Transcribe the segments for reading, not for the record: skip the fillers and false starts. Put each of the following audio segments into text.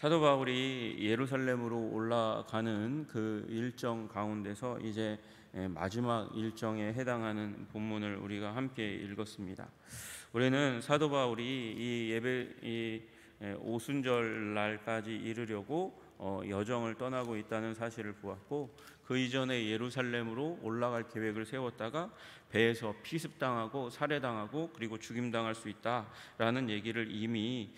사도 바울이 예루살렘으로 올라가는 그 일정 가운데서 이제 마지막 일정에 해당하는 본문을 우리가 함께 읽었습니다. 우리는 사도 바울이 이 오순절 날까지 이르려고 여정을 떠나고 있다는 사실을 보았고, 그 이전에 예루살렘으로 올라갈 계획을 세웠다가 배에서 피습당하고 살해당하고 그리고 죽임당할 수 있다라는 얘기를 이미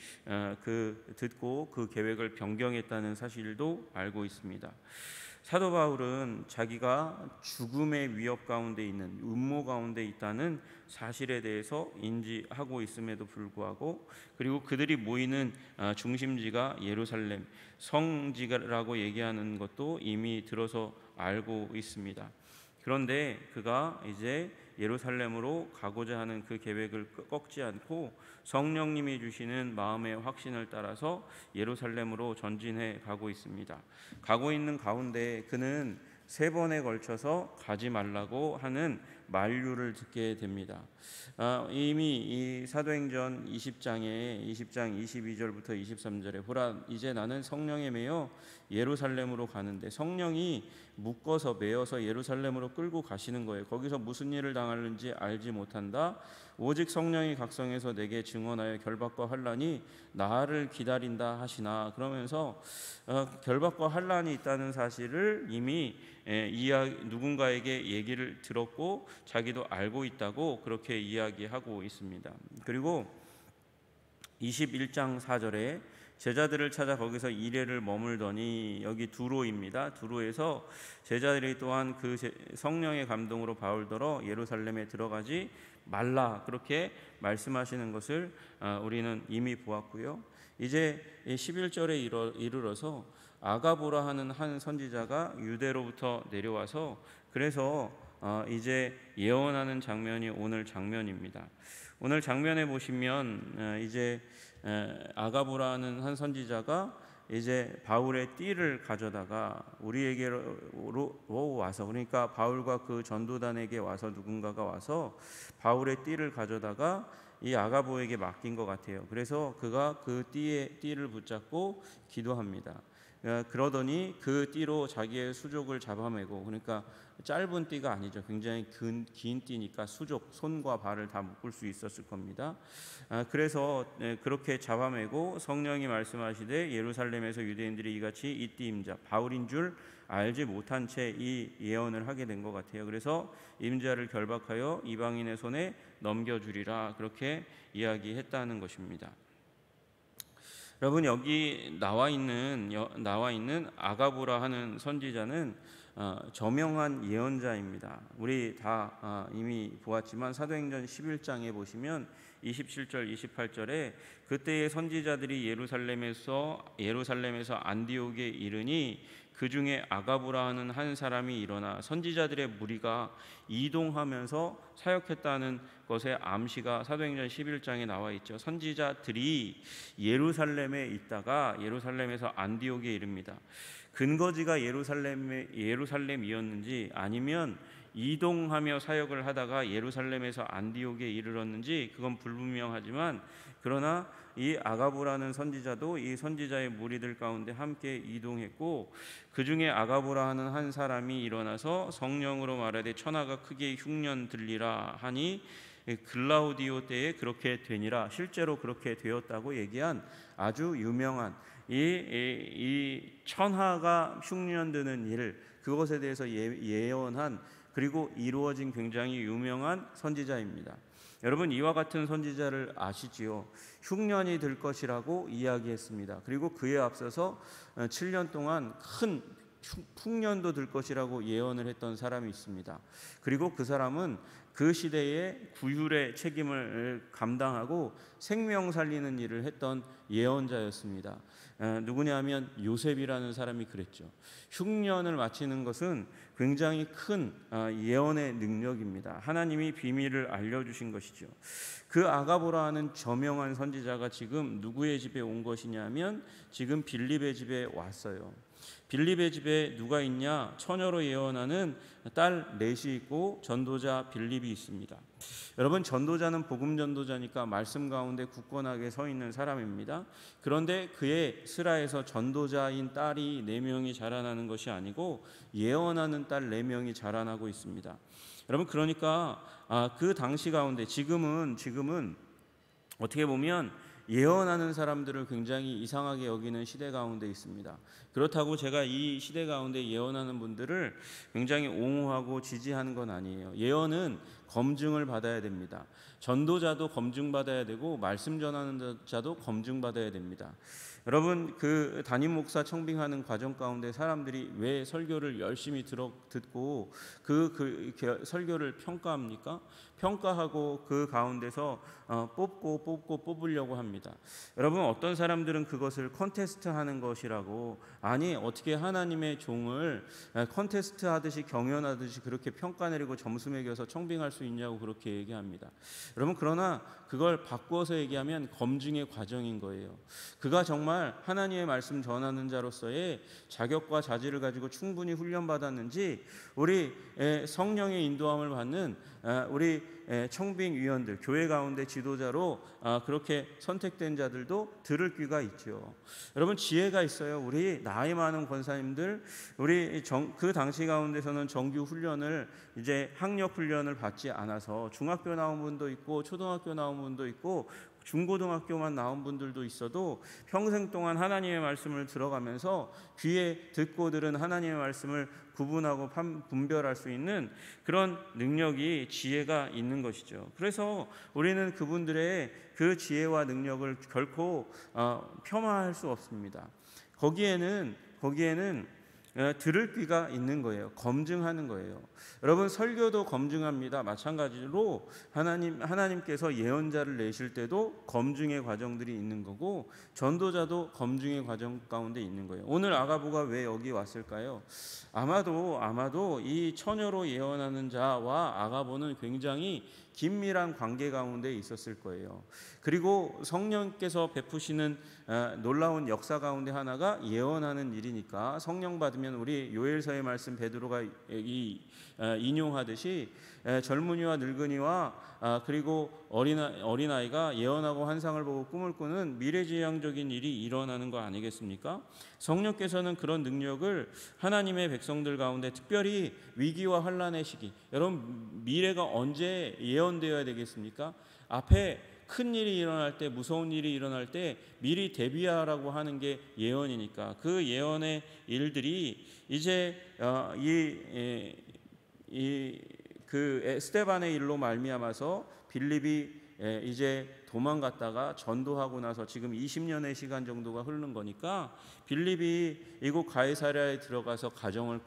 듣고 그 계획을 변경했다는 사실도 알고 있습니다. 사도 바울은 자기가 죽음의 위협 가운데 있는, 음모 가운데 있다는 사실에 대해서 인지하고 있음에도 불구하고, 그리고 그들이 모이는 중심지가 예루살렘 성지라고 얘기하는 것도 이미 들어서 알고 있습니다. 그런데 그가 이제 예루살렘으로 가고자 하는 그 계획을 꺾지 않고 성령님이 주시는 마음의 확신을 따라서 예루살렘으로 전진해 가고 있습니다. 가고 있는 가운데 그는 3번에 걸쳐서 가지 말라고 하는 만류를 듣게 됩니다. 이미 이 사도행전 20장 22절부터 23절에 보라, 이제 나는 성령에 매여 예루살렘으로 가는데, 성령이 묶어서 매어서 예루살렘으로 끌고 가시는 거예요. 거기서 무슨 일을 당하는지 알지 못한다. 오직 성령이 각성해서 내게 증언하여 결박과 환난이 나를 기다린다 하시나. 그러면서 결박과 환난이 있다는 사실을 이미 누군가에게 얘기를 들었고 자기도 알고 있다고 그렇게 이야기하고 있습니다. 그리고 21장 4절에 제자들을 찾아 거기서 이레를 머물더니, 여기 두로입니다. 두로에서 제자들이 또한 그 성령의 감동으로 바울더러 예루살렘에 들어가지 말라 그렇게 말씀하시는 것을 우리는 이미 보았고요. 이제 11절에 이르러서 아가보라 하는 한 선지자가 유대로부터 내려와서 그래서 이제 예언하는 장면이 오늘 장면입니다. 오늘 장면에 보시면 이제 아가보라는 한 선지자가 이제 바울의 띠를 가져다가 우리에게로 와서, 그러니까 바울과 그 전도단에게 와서 누군가가 와서 바울의 띠를 가져다가 이 아가보에게 맡긴 것 같아요. 그래서 그가 그 띠를 붙잡고 기도합니다. 그러더니 그 띠로 자기의 수족을 잡아매고, 그러니까 짧은 띠가 아니죠. 굉장히 긴 띠니까 수족, 손과 발을 다 묶을 수 있었을 겁니다. 그래서 그렇게 잡아매고 성령이 말씀하시되 예루살렘에서 유대인들이 이같이 이 띠 임자 바울인 줄 알지 못한 채 이 예언을 하게 된 것 같아요. 그래서 임자를 결박하여 이방인의 손에 넘겨주리라 그렇게 이야기했다는 것입니다. 여러분, 여기 나와 있는 아가보라 하는 선지자는 저명한 예언자입니다. 우리 다 이미 보았지만 사도행전 11장에 보시면 27절 28절에 그때의 선지자들이 예루살렘에서 안디옥에 이르니 그 중에 아가보라 하는 한 사람이 일어나 선지자들의 무리가 이동하면서 사역했다는 것의 암시가 사도행전 11장에 나와 있죠. 선지자들이 예루살렘에 있다가 예루살렘에서 안디옥에 이릅니다. 근거지가 예루살렘이었는지 아니면 이동하며 사역을 하다가 예루살렘에서 안디옥에 이르렀는지 그건 불분명하지만, 그러나 이 아가보라는 선지자도 이 선지자의 무리들 가운데 함께 이동했고, 그 중에 아가보라 하는 한 사람이 일어나서 성령으로 말하되 천하가 크게 흉년 들리라 하니 글라우디오 때에 그렇게 되니라. 실제로 그렇게 되었다고 얘기한 아주 유명한 이 천하가 흉년드는 일, 그것에 대해서 예언한 그리고 이루어진 굉장히 유명한 선지자입니다. 여러분, 이와 같은 선지자를 아시지요? 흉년이 들 것이라고 이야기했습니다. 그리고 그에 앞서서 7년 동안 큰 풍년도 들 것이라고 예언을 했던 사람이 있습니다. 그리고 그 사람은 그 시대의 구휼의 책임을 감당하고 생명 살리는 일을 했던 예언자였습니다. 누구냐면 요셉이라는 사람이 그랬죠. 흉년을 마치는 것은 굉장히 큰 예언의 능력입니다. 하나님이 비밀을 알려주신 것이죠. 그 아가보라 하는 저명한 선지자가 지금 누구의 집에 온 것이냐면 지금 빌립의 집에 왔어요. 빌립의 집에 누가 있냐? 처녀로 예언하는 딸 넷이 있고 전도자 빌립이 연립이 있습니다. 여러분, 전도자는 복음 전도자니까 말씀 가운데 굳건하게 서 있는 사람입니다. 그런데 그의 스라에서 전도자인 딸이 4명이 자라나는 것이 아니고 예언하는 딸 4명이 자라나고 있습니다. 여러분, 그러니까 그 당시 가운데 지금은 어떻게 보면 예언하는 사람들을 굉장히 이상하게 여기는 시대 가운데 있습니다. 그렇다고 제가 이 시대 가운데 예언하는 분들을 굉장히 옹호하고 지지하는 건 아니에요. 예언은 검증을 받아야 됩니다. 전도자도 검증받아야 되고 말씀 전하는 자도 검증받아야 됩니다. 여러분, 그 담임 목사 청빙하는 과정 가운데 사람들이 왜 설교를 열심히 듣고 그 설교를 평가합니까? 평가하고 그 가운데서 뽑으려고 합니다. 여러분, 어떤 사람들은 그것을 컨테스트 하는 것이라고, 아니 어떻게 하나님의 종을 컨테스트 하듯이 경연하듯이 그렇게 평가 내리고 점수 매겨서 청빙할 수 있냐고 그렇게 얘기합니다. 여러분, 그러나 그걸 바꾸어서 얘기하면 검증의 과정인 거예요. 그가 정말 하나님의 말씀 전하는 자로서의 자격과 자질을 가지고 충분히 훈련받았는지, 우리 성령의 인도함을 받는 우리 청빙위원들, 교회 가운데 지도자로 그렇게 선택된 자들도 들을 귀가 있죠. 여러분, 지혜가 있어요. 우리 나이 많은 권사님들, 우리 그 당시 가운데서는 정규 훈련을, 이제 학력 훈련을 받지 않아서 중학교 나온 분도 있고 초등학교 나온 분도 있고 중고등학교만 나온 분들도 있어도 평생 동안 하나님의 말씀을 들어가면서 귀에 듣고 들은 하나님의 말씀을 구분하고 분별할 수 있는 그런 능력이, 지혜가 있는 것이죠. 그래서 우리는 그분들의 그 지혜와 능력을 결코 폄하할 수 없습니다. 거기에는 들을 귀가 있는 거예요. 검증하는 거예요. 여러분, 설교도 검증합니다. 마찬가지로 하나님께서 예언자를 내실 때도 검증의 과정들이 있는 거고, 전도자도 검증의 과정 가운데 있는 거예요. 오늘 아가보가 왜 여기 왔을까요? 아마도 이 처녀로 예언하는 자와 아가보는 굉장히 긴밀한 관계 가운데 있었을 거예요. 그리고 성령께서 베푸시는 놀라운 역사 가운데 하나가 예언하는 일이니까, 성령 받으면 우리 요엘서의 말씀 베드로가 인용하듯이 젊은이와 늙은이와 그리고 어린아이가 예언하고 환상을 보고 꿈을 꾸는 미래지향적인 일이 일어나는 거 아니겠습니까? 성령께서는 그런 능력을 하나님의 백성들 가운데, 특별히 위기와 환난의 시기, 여러분, 미래가 언제 예언되어야 되겠습니까? 앞에 큰 일이 일어날 때, 무서운 일이 일어날 때 미리 대비하라고 하는 게 예언이니까, 그 예언의 일들이 이제 그 스데반의 일로 말미암아서 빌립이 이제 도망갔다가 전도하고 나서 지금 20년의 시간 정도가 흐르는 거니까, 빌립이 이곳 가이사랴에 들어가서 가정을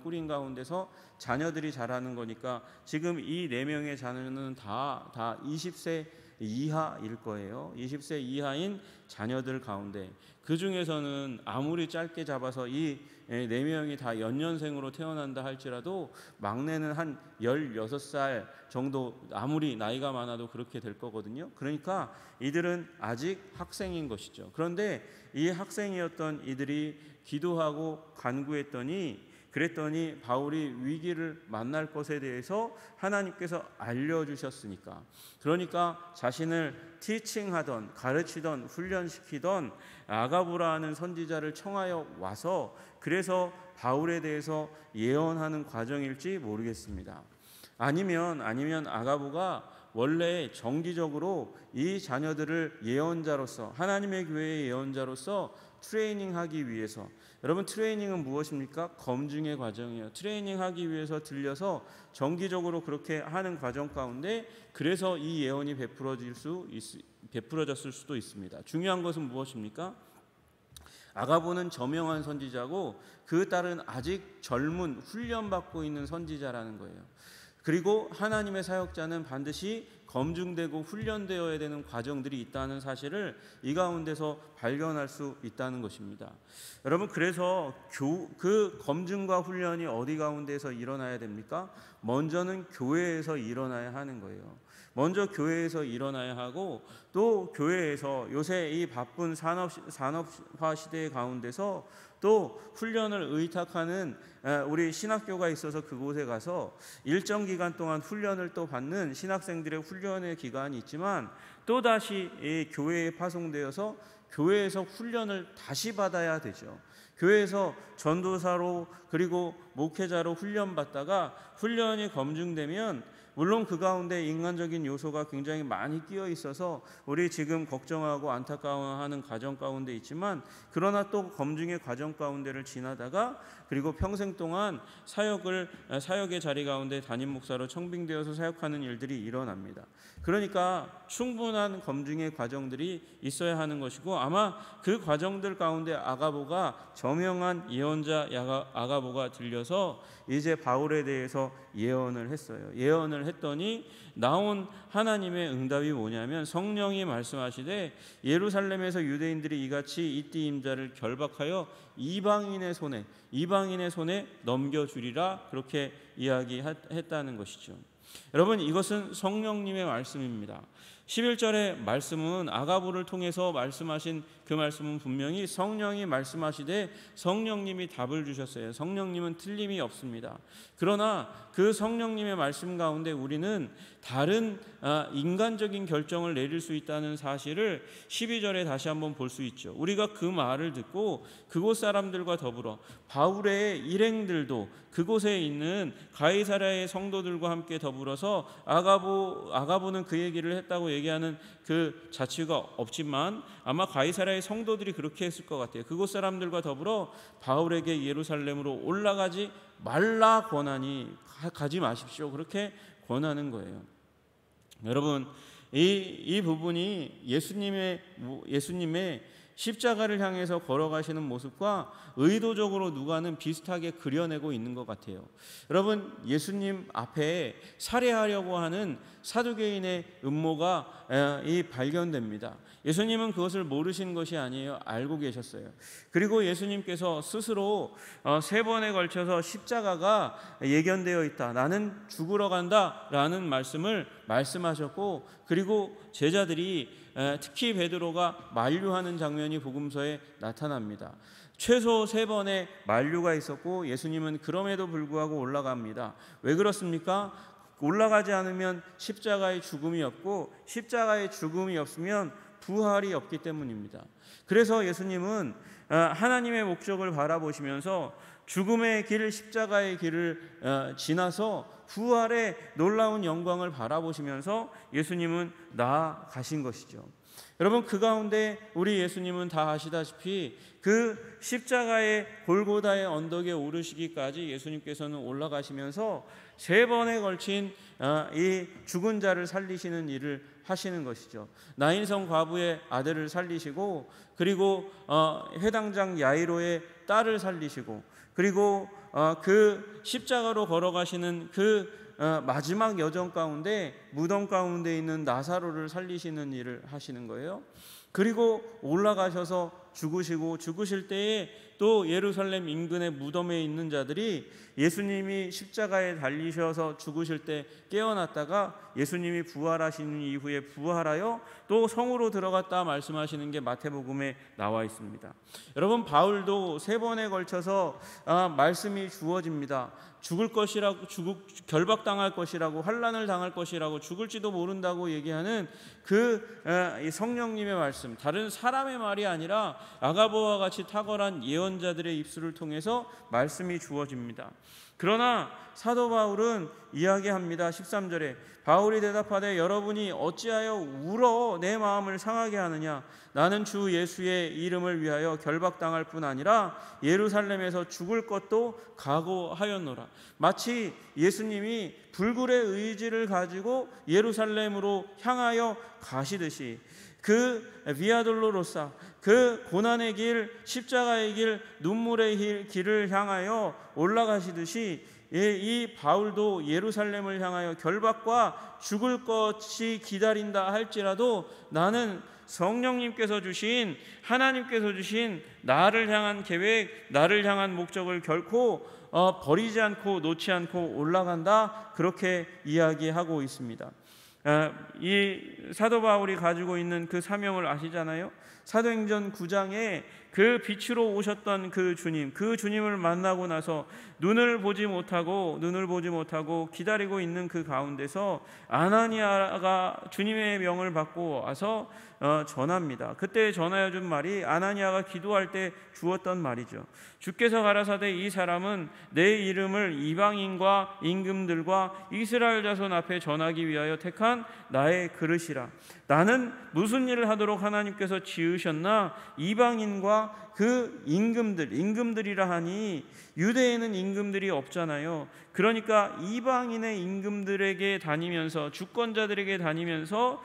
꾸린 가운데서 자녀들이 자라는 거니까, 지금 이 4명의 자녀는 다 20세 이하일 거예요. 20세 이하인 자녀들 가운데, 그 중에서는 아무리 짧게 잡아서 이 4명이 다 연년생으로 태어난다 할지라도 막내는 한 16살 정도, 아무리 나이가 많아도 그렇게 될 거거든요. 그러니까 이들은 아직 학생인 것이죠. 그런데 이 학생이었던 이들이 기도하고 그랬더니 바울이 위기를 만날 것에 대해서 하나님께서 알려주셨으니까, 그러니까 자신을 티칭하던, 가르치던, 훈련시키던 아가보라는 선지자를 청하여 와서, 그래서 바울에 대해서 예언하는 과정일지 모르겠습니다. 아니면 아가보가 원래 정기적으로 이 자녀들을 예언자로서, 하나님의 교회의 예언자로서 트레이닝하기 위해서, 여러분, 트레이닝은 무엇입니까? 검증의 과정이에요. 트레이닝하기 위해서 들려서 정기적으로 그렇게 하는 과정 가운데, 그래서 이 예언이 베풀어졌을 수도 있습니다. 중요한 것은 무엇입니까? 아가보는 저명한 선지자고, 그 딸은 아직 젊은, 훈련받고 있는 선지자라는 거예요. 그리고 하나님의 사역자는 반드시 검증되고 훈련되어야 되는 과정들이 있다는 사실을 이 가운데서 발견할 수 있다는 것입니다. 여러분, 그래서 그 검증과 훈련이 어디 가운데서 일어나야 됩니까? 먼저는 교회에서 일어나야 하는 거예요. 먼저 교회에서 일어나야 하고, 또 교회에서 요새 이 바쁜 산업화 시대 가운데서 또 훈련을 의탁하는 우리 신학교가 있어서 그곳에 가서 일정 기간 동안 훈련을 또 받는 신학생들의 훈련의 기간이 있지만, 또다시 이 교회에 파송되어서 교회에서 훈련을 다시 받아야 되죠. 교회에서 전도사로 그리고 목회자로 훈련받다가 훈련이 검증되면, 물론 그 가운데 인간적인 요소가 굉장히 많이 끼어 있어서 우리 지금 걱정하고 안타까워하는 과정 가운데 있지만, 그러나 또 검증의 과정 가운데를 지나다가 그리고 평생 동안 사역의 자리 가운데 담임 목사로 청빙되어서 사역하는 일들이 일어납니다. 그러니까 충분한 검증의 과정들이 있어야 하는 것이고, 아마 그 과정들 가운데 아가보가 저명한 예언자 아가보가 들려서 이제 바울에 대해서 예언을 했어요. 예언을 했더니 나온 하나님의 응답이 뭐냐면, 성령이 말씀하시되 예루살렘에서 유대인들이 이같이 이띠 임자를 결박하여 이방인의 손에 넘겨주리라, 그렇게 이야기했다는 것이죠. 여러분, 이것은 성령님의 말씀입니다. 11절의 말씀은 아가보를 통해서 말씀하신 그 말씀은 분명히 성령이 말씀하시되 성령님이 답을 주셨어요. 성령님은 틀림이 없습니다. 그러나 그 성령님의 말씀 가운데 우리는 다른 인간적인 결정을 내릴 수 있다는 사실을 12절에 다시 한번 볼 수 있죠. 우리가 그 말을 듣고 그곳 사람들과 더불어 바울의 일행들도 그곳에 있는 가이사랴의 성도들과 함께 더불어서 아가보는 그 얘기를 했다고 얘기하는 그 자취가 없지만, 아마 가이사랴의 성도들이 그렇게 했을 것 같아요. 그곳 사람들과 더불어 바울에게 예루살렘으로 올라가지 말라 권하니 가지 마십시오, 그렇게 권하는 거예요. 여러분, 이 부분이 예수님의 십자가를 향해서 걸어가시는 모습과 의도적으로 누가는 비슷하게 그려내고 있는 것 같아요. 여러분, 예수님 앞에 살해하려고 하는 사두개인의 음모가 발견됩니다. 예수님은 그것을 모르신 것이 아니에요. 알고 계셨어요. 그리고 예수님께서 스스로 3번에 걸쳐서 십자가가 예견되어 있다, 나는 죽으러 간다 라는 말씀을 말씀하셨고, 그리고 제자들이 특히 베드로가 만류하는 장면이 복음서에 나타납니다. 최소 3번의 만류가 있었고 예수님은 그럼에도 불구하고 올라갑니다. 왜 그렇습니까? 올라가지 않으면 십자가의 죽음이 없고, 십자가의 죽음이 없으면 부활이 없기 때문입니다. 그래서 예수님은 하나님의 목적을 바라보시면서 죽음의 길, 십자가의 길을 지나서 부활의 놀라운 영광을 바라보시면서 예수님은 나아가신 것이죠. 여러분, 그 가운데 우리 예수님은 다 아시다시피 그 십자가의 골고다의 언덕에 오르시기까지 예수님께서는 올라가시면서 3번에 걸친 이 죽은 자를 살리시는 일을 하시는 것이죠. 나인성 과부의 아들을 살리시고, 그리고 회당장 야이로의 딸을 살리시고, 그리고 그 십자가로 걸어가시는 그 마지막 여정 가운데 무덤 가운데 있는 나사로를 살리시는 일을 하시는 거예요. 그리고 올라가셔서 죽으시고, 죽으실 때에 또 예루살렘 인근의 무덤에 있는 자들이 예수님이 십자가에 달리셔서 죽으실 때 깨어났다가 예수님이 부활하시는 이후에 부활하여 또 성으로 들어갔다 말씀하시는 게 마태복음에 나와 있습니다. 여러분, 바울도 3번에 걸쳐서 말씀이 주어집니다. 죽을 것이라고, 결박당할 것이라고, 환난을 당할 것이라고, 죽을지도 모른다고 얘기하는 그 성령님의 말씀, 다른 사람의 말이 아니라 아가보와 같이 탁월한 예언자들의 입술을 통해서 말씀이 주어집니다. 그러나 사도 바울은 이야기합니다. 13절에 바울이 대답하되 여러분이 어찌하여 울어 내 마음을 상하게 하느냐, 나는 주 예수의 이름을 위하여 결박당할 뿐 아니라 예루살렘에서 죽을 것도 각오하였노라. 마치 예수님이 불굴의 의지를 가지고 예루살렘으로 향하여 가시듯이, 그 비아돌로로사, 그 고난의 길, 십자가의 길, 눈물의 길을 향하여 올라가시듯이 이 바울도 예루살렘을 향하여 결박과 죽을 것이 기다린다 할지라도 나는 성령님께서 주신, 하나님께서 주신 나를 향한 계획, 나를 향한 목적을 결코 버리지 않고 놓지 않고 올라간다, 그렇게 이야기하고 있습니다. 이 사도 바울이 가지고 있는 그 사명을 아시잖아요. 사도행전 9장에 그 빛으로 오셨던 그 주님을 만나고 나서 눈을 보지 못하고 기다리고 있는 그 가운데서 아나니아가 주님의 명을 받고 와서 전합니다. 그때 전하여 준 말이 아나니아가 기도할 때 주었던 말이죠. 주께서 가라사대 이 사람은 내 이름을 이방인과 임금들과 이스라엘 자손 앞에 전하기 위하여 택한 나의 그릇이라. 나는 무슨 일을 하도록 하나님께서 지으셨나? 이방인과 그 임금들이라 하니 유대에는 임금들이 없잖아요. 그러니까 이방인의 임금들에게 다니면서, 주권자들에게 다니면서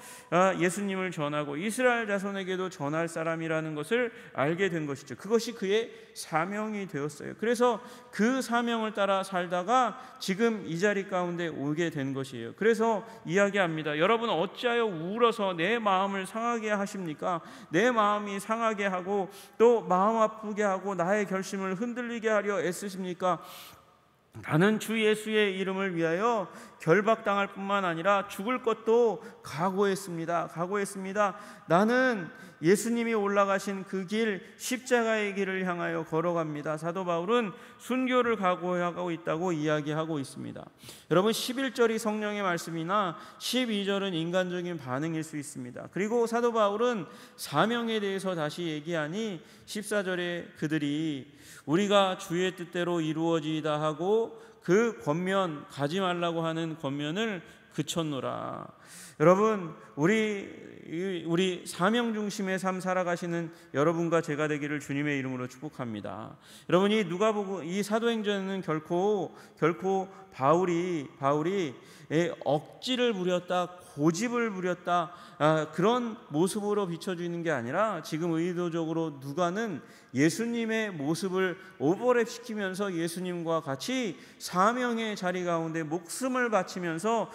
예수님을 전하고 이스라엘 자손에게도 전할 사람이라는 것을 알게 된 것이죠. 그것이 그의 사명이 되었어요. 그래서 그 사명을 따라 살다가 지금 이 자리 가운데 오게 된 것이에요. 그래서 이야기합니다. 여러분 어찌하여 우울어서 내 마음을 상하게 하십니까? 내 마음이 상하게 하고 또 마음 아프게 하고 나의 결심을 흔들리게 하려 애쓰십니까? 나는 주 예수의 이름을 위하여 결박당할 뿐만 아니라 죽을 것도 각오했습니다. 나는 예수님이 올라가신 그 길, 십자가의 길을 향하여 걸어갑니다. 사도 바울은 순교를 각오하고 있다고 이야기하고 있습니다. 여러분 11절이 성령의 말씀이나 12절은 인간적인 반응일 수 있습니다. 그리고 사도 바울은 사명에 대해서 다시 얘기하니 14절에 그들이 우리가 주의 뜻대로 이루어지이다 하고 그 권면, 가지 말라고 하는 권면을 그쳤노라. 여러분 우리 사명 중심의 삶 살아가시는 여러분과 제가 되기를 주님의 이름으로 축복합니다. 여러분이 누가복음 이 사도행전은 결코 바울이 억지를 부렸다, 고집을 부렸다, 그런 모습으로 비춰지는 게 아니라 지금 의도적으로 누가는 예수님의 모습을 오버랩 시키면서 예수님과 같이 사명의 자리 가운데 목숨을 바치면서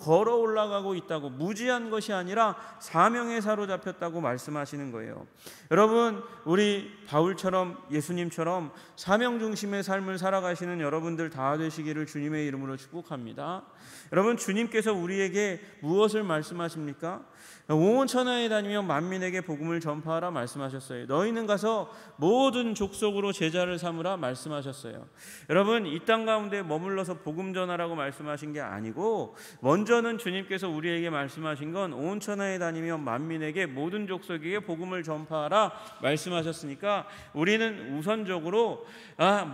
걸어 올라가고 있다고, 무지한 것이 아니라 사명에 사로잡혔다고 말씀하시는 거예요. 여러분 우리 바울처럼 예수님처럼 사명 중심의 삶을 살아가시는 여러분들 다 되시기를 주님의 이름으로 축복합니다. 여러분 주님께서 우리에게 무엇을 말씀하십니까? 온 천하에 다니며 만민에게 복음을 전파하라 말씀하셨어요. 너희는 가서 모든 족속으로 제자를 삼으라 말씀하셨어요. 여러분 이 땅 가운데 머물러서 복음 전하라고 말씀하신 게 아니고, 먼저는 주님께서 우리에게 말씀하신 건 온 천하에 다니며 만민에게 모든 족속에게 복음을 전파하라 말씀하셨으니까 우리는 우선적으로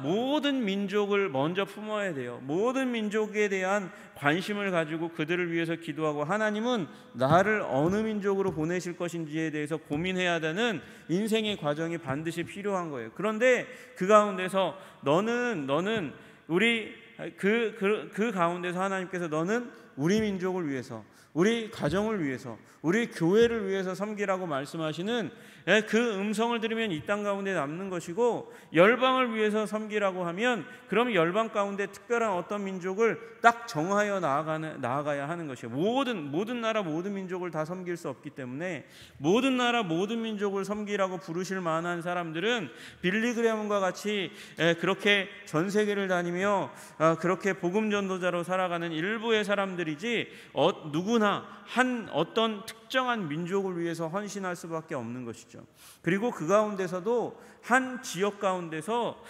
모든 민족을 먼저 품어야 돼요. 모든 민족에 대한 관심을 가지고 그들을 위해서 기도하고, 하나님은 나를 어느 민족으로 보내실 것인지에 대해서 고민해야 되는 인생의 과정이 반드시 필요한 거예요. 그런데 그 가운데서 너는 우리 그 가운데서 하나님께서 너는 우리 민족을 위해서, 우리 가정을 위해서, 우리 교회를 위해서 섬기라고 말씀하시는 그 음성을 들으면 이 땅 가운데 남는 것이고, 열방을 위해서 섬기라고 하면 그럼 열방 가운데 특별한 어떤 민족을 딱 정하여 나아가야 하는 것이에요. 모든 나라 모든 민족을 다 섬길 수 없기 때문에 모든 나라 모든 민족을 섬기라고 부르실 만한 사람들은 빌리그레함과 같이 그렇게 전 세계를 다니며 그렇게 복음 전도자로 살아가는 일부의 사람들이지, 누구나 어떤 특정한 민족을 위해서 헌신할 수밖에 없는 것이죠. 그리고 그 가운데서도 한 지역 가운데서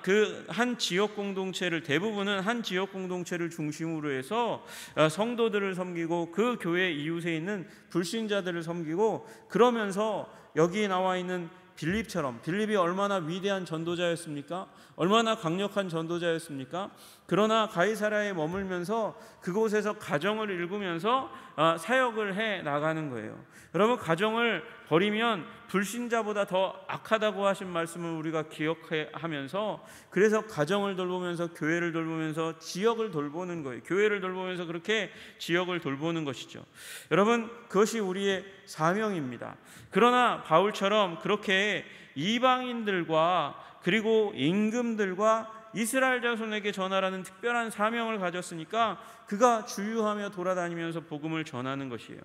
그 한 지역 공동체를, 대부분은 한 지역 공동체를 중심으로 해서 성도들을 섬기고 그 교회 이웃에 있는 불신자들을 섬기고, 그러면서 여기 나와 있는 빌립이 얼마나 위대한 전도자였습니까? 얼마나 강력한 전도자였습니까? 그러나 가이사랴에 머물면서 그곳에서 가정을 일구면서 사역을 해 나가는 거예요. 여러분 가정을 버리면 불신자보다 더 악하다고 하신 말씀을 우리가 기억하면서, 그래서 가정을 돌보면서 교회를 돌보면서 지역을 돌보는 거예요. 교회를 돌보면서 그렇게 지역을 돌보는 것이죠. 여러분 그것이 우리의 사명입니다. 그러나 바울처럼 그렇게 이방인들과 그리고 임금들과 이스라엘 자손에게 전하라는 특별한 사명을 가졌으니까 그가 주유하며 돌아다니면서 복음을 전하는 것이에요.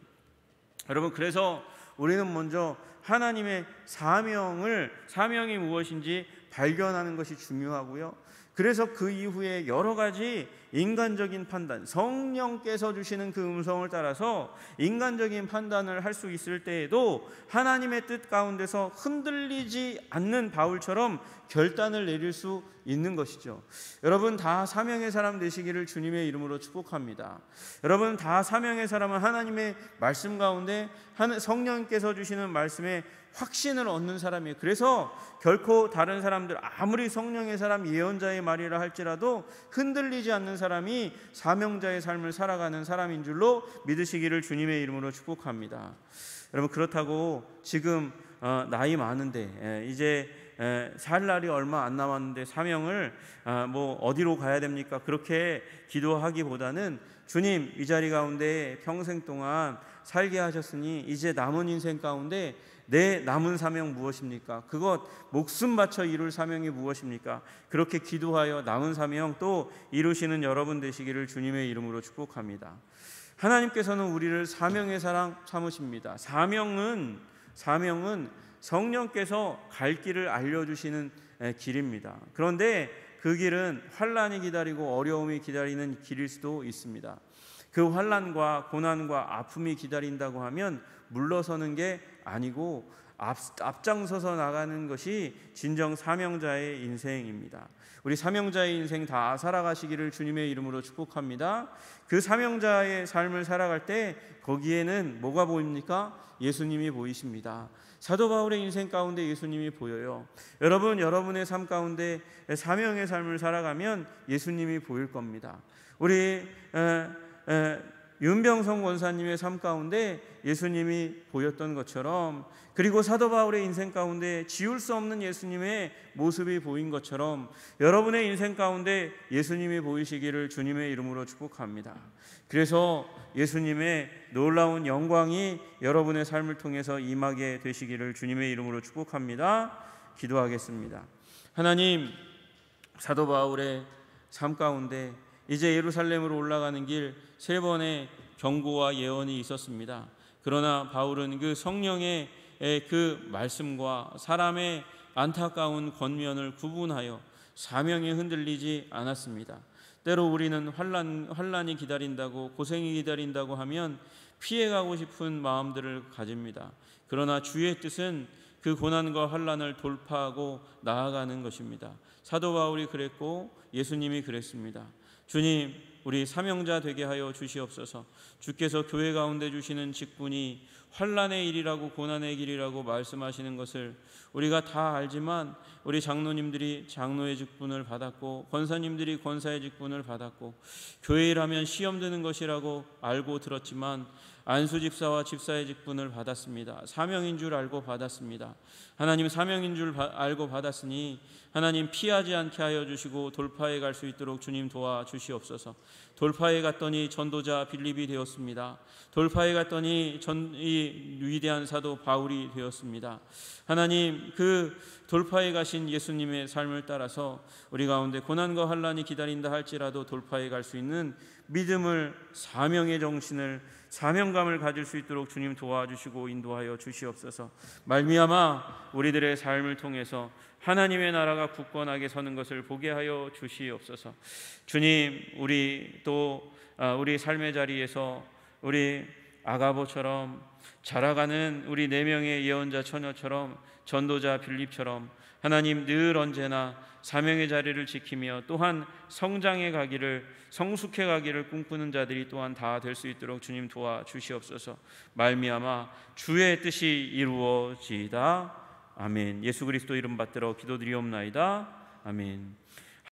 여러분, 그래서 우리는 먼저 하나님의 사명이 무엇인지 발견하는 것이 중요하고요. 그래서 그 이후에 여러 가지 인간적인 판단, 성령께서 주시는 그 음성을 따라서 인간적인 판단을 할 수 있을 때에도 하나님의 뜻 가운데서 흔들리지 않는 바울처럼 결단을 내릴 수 있는 것이죠. 여러분 다 사명의 사람 되시기를 주님의 이름으로 축복합니다. 여러분 다 사명의 사람은 하나님의 말씀 가운데 성령께서 주시는 말씀에 확신을 얻는 사람이에요. 그래서 결코 다른 사람들, 아무리 성령의 사람, 예언자의 말이라 할지라도 흔들리지 않는 사람이 사명자의 삶을 살아가는 사람인 줄로 믿으시기를 주님의 이름으로 축복합니다. 여러분, 그렇다고 지금 나이 많은데 이제 살 날이 얼마 안 남았는데 사명을 뭐 어디로 가야 됩니까? 그렇게 기도하기보다는 주님, 이 자리 가운데 평생 동안 살게 하셨으니 이제 남은 인생 가운데 내 남은 사명 무엇입니까? 그것 목숨 바쳐 이룰 사명이 무엇입니까? 그렇게 기도하여 남은 사명 또 이루시는 여러분 되시기를 주님의 이름으로 축복합니다. 하나님께서는 우리를 사명의 사람 삼으십니다. 사명은 성령께서 갈 길을 알려주시는 길입니다. 그런데 그 길은 환난이 기다리고 어려움이 기다리는 길일 수도 있습니다. 그 환난과 고난과 아픔이 기다린다고 하면 물러서는 게 아니고 앞장서서 나가는 것이 진정 사명자의 인생입니다. 우리 사명자의 인생 다 살아가시기를 주님의 이름으로 축복합니다. 그 사명자의 삶을 살아갈 때 거기에는 뭐가 보입니까? 예수님이 보이십니다. 사도 바울의 인생 가운데 예수님이 보여요. 여러분, 여러분의 삶 가운데 사명의 삶을 살아가면 예수님이 보일 겁니다. 우리 윤병성 원사님의 삶 가운데 예수님이 보였던 것처럼, 그리고 사도 바울의 인생 가운데 지울 수 없는 예수님의 모습이 보인 것처럼 여러분의 인생 가운데 예수님이 보이시기를 주님의 이름으로 축복합니다. 그래서 예수님의 놀라운 영광이 여러분의 삶을 통해서 임하게 되시기를 주님의 이름으로 축복합니다. 기도하겠습니다. 하나님, 사도 바울의 삶 가운데 이제 예루살렘으로 올라가는 길 3번의 경고와 예언이 있었습니다. 그러나 바울은 그 성령의 그 말씀과 사람의 안타까운 권면을 구분하여 사명에 흔들리지 않았습니다. 때로 우리는 환난이 기다린다고, 고생이 기다린다고 하면 피해가고 싶은 마음들을 가집니다. 그러나 주의 뜻은 그 고난과 환난을 돌파하고 나아가는 것입니다. 사도 바울이 그랬고 예수님이 그랬습니다. 주님, 우리 사명자 되게 하여 주시옵소서. 주께서 교회 가운데 주시는 직분이 환난의 일이라고 고난의 길이라고 말씀하시는 것을 우리가 다 알지만, 우리 장로님들이 장로의 직분을 받았고 권사님들이 권사의 직분을 받았고 교회 일하면 시험 드는 것이라고 알고 들었지만 안수 집사와 집사의 직분을 받았습니다. 사명인 줄 알고 받았습니다. 하나님, 사명인 줄 알고 받았으니 하나님 피하지 않게 하여 주시고 돌파해 갈 수 있도록 주님 도와주시옵소서. 돌파해 갔더니 전도자 빌립이 되었습니다. 돌파해 갔더니 이 위대한 사도 바울이 되었습니다. 하나님, 그 돌파해 가신 예수님의 삶을 따라서 우리 가운데 고난과 환난이 기다린다 할지라도 돌파해 갈 수 있는 믿음을, 사명의 정신을, 사명감을 가질 수 있도록 주님 도와주시고 인도하여 주시옵소서. 말미암아 우리들의 삶을 통해서 하나님의 나라가 굳건하게 서는 것을 보게 하여 주시옵소서. 주님, 우리 또 우리 삶의 자리에서 우리 아가보처럼 자라가는 우리 4명의 예언자 처녀처럼, 전도자 빌립처럼 하나님 늘 언제나 사명의 자리를 지키며 또한 성장해 가기를, 성숙해 가기를 꿈꾸는 자들이 또한 다 될 수 있도록 주님 도와주시옵소서. 말미암아 주의 뜻이 이루어지이다. 아멘. 예수 그리스도 이름 받들어 기도드리옵나이다. 아멘.